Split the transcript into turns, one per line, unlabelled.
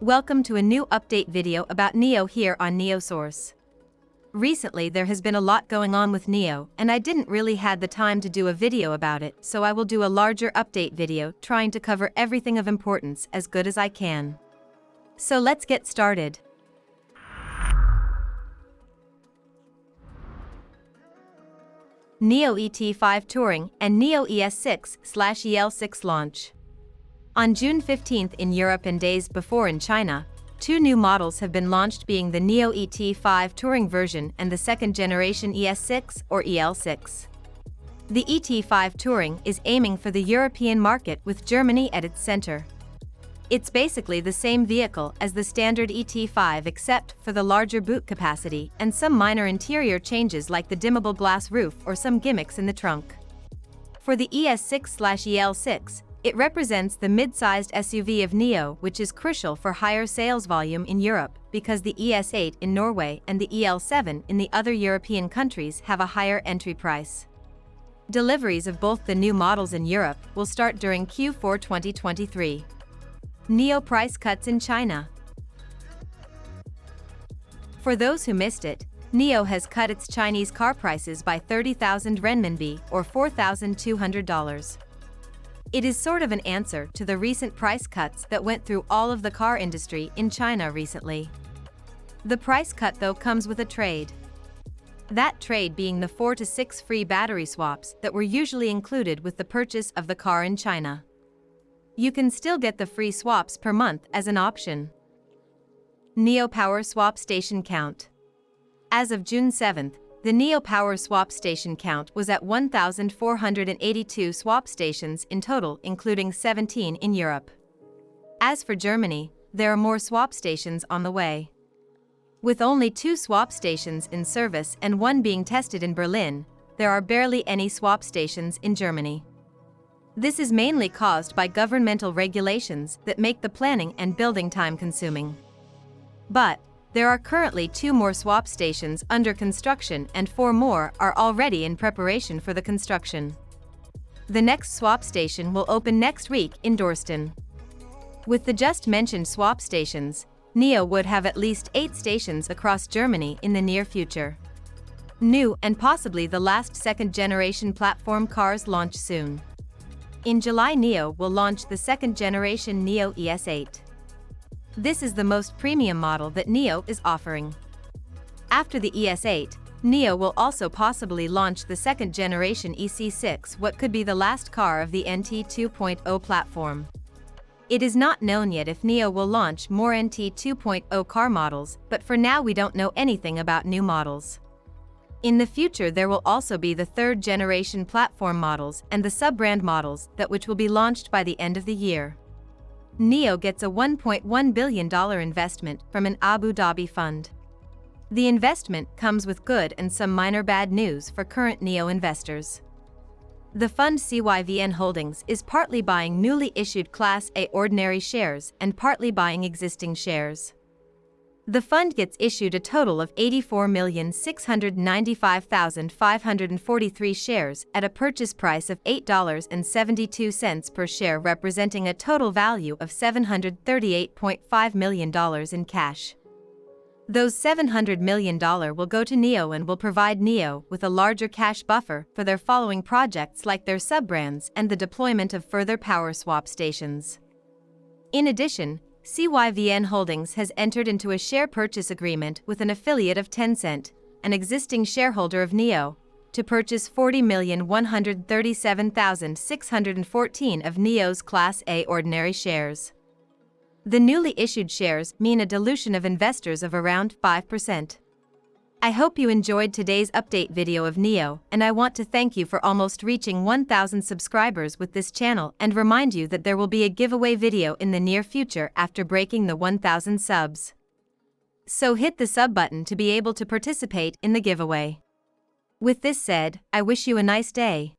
Welcome to a new update video about NIO here on NIO Source. Recently there has been a lot going on with NIO and I didn't really had the time to do a video about it, so I will do a larger update video trying to cover everything of importance as good as I can. So let's get started. NIO ET5 Touring and NIO ES6/EL6 launch. On June 15 in Europe and days before in China, two new models have been launched, being the NIO ET5 Touring version and the second generation ES6 or EL6. The ET5 Touring is aiming for the European market with Germany at its center. It's basically the same vehicle as the standard ET5 except for the larger boot capacity and some minor interior changes like the dimmable glass roof or some gimmicks in the trunk. For the ES6/EL6, it represents the mid-sized SUV of NIO, which is crucial for higher sales volume in Europe because the ES8 in Norway and the EL7 in the other European countries have a higher entry price. Deliveries of both the new models in Europe will start during Q4 2023. NIO price cuts in China. For those who missed it, NIO has cut its Chinese car prices by 30,000 renminbi or $4,200. It is sort of an answer to the recent price cuts that went through all of the car industry in China recently. The price cut though comes with a trade. That trade being the 4 to 6 free battery swaps that were usually included with the purchase of the car in China. You can still get the free swaps per month as an option. NIO Power Swap Station Count. As of June 7th, the NIO Power Swap Station count was at 1,482 swap stations in total, including 17 in Europe. As for Germany, there are more swap stations on the way. With only 2 swap stations in service and 1 being tested in Berlin, there are barely any swap stations in Germany. This is mainly caused by governmental regulations that make the planning and building time consuming. But there are currently 2 more swap stations under construction and 4 more are already in preparation for the construction. The next swap station will open next week in Dorsten. With the just mentioned swap stations, NIO would have at least 8 stations across Germany in the near future. New and possibly the last second-generation platform cars launch soon. In July, NIO will launch the second-generation NIO ES8. This is the most premium model that NIO is offering. After the ES8, NIO will also possibly launch the second generation EC6, what could be the last car of the NT 2.0 platform. It is not known yet if NIO will launch more NT 2.0 car models, but for now we don't know anything about new models. In the future there will also be the third generation platform models and the sub-brand models which will be launched by the end of the year. NIO gets a $1.1 billion investment from an Abu Dhabi fund. The investment comes with good and some minor bad news for current NIO investors. The fund CYVN Holdings is partly buying newly issued Class A ordinary shares and partly buying existing shares. The fund gets issued a total of 84,695,543 shares at a purchase price of $8.72 per share, representing a total value of $738.5 million in cash. Those $700 million will go to NIO and will provide NIO with a larger cash buffer for their following projects like their sub-brands and the deployment of further power swap stations. In addition, CYVN Holdings has entered into a share purchase agreement with an affiliate of Tencent, an existing shareholder of NIO, to purchase 40,137,614 of NIO's Class A ordinary shares. The newly issued shares mean a dilution of investors of around 5%. I hope you enjoyed today's update video of NIO, and I want to thank you for almost reaching 1,000 subscribers with this channel and remind you that there will be a giveaway video in the near future after breaking the 1,000 subs. So hit the sub button to be able to participate in the giveaway. With this said, I wish you a nice day.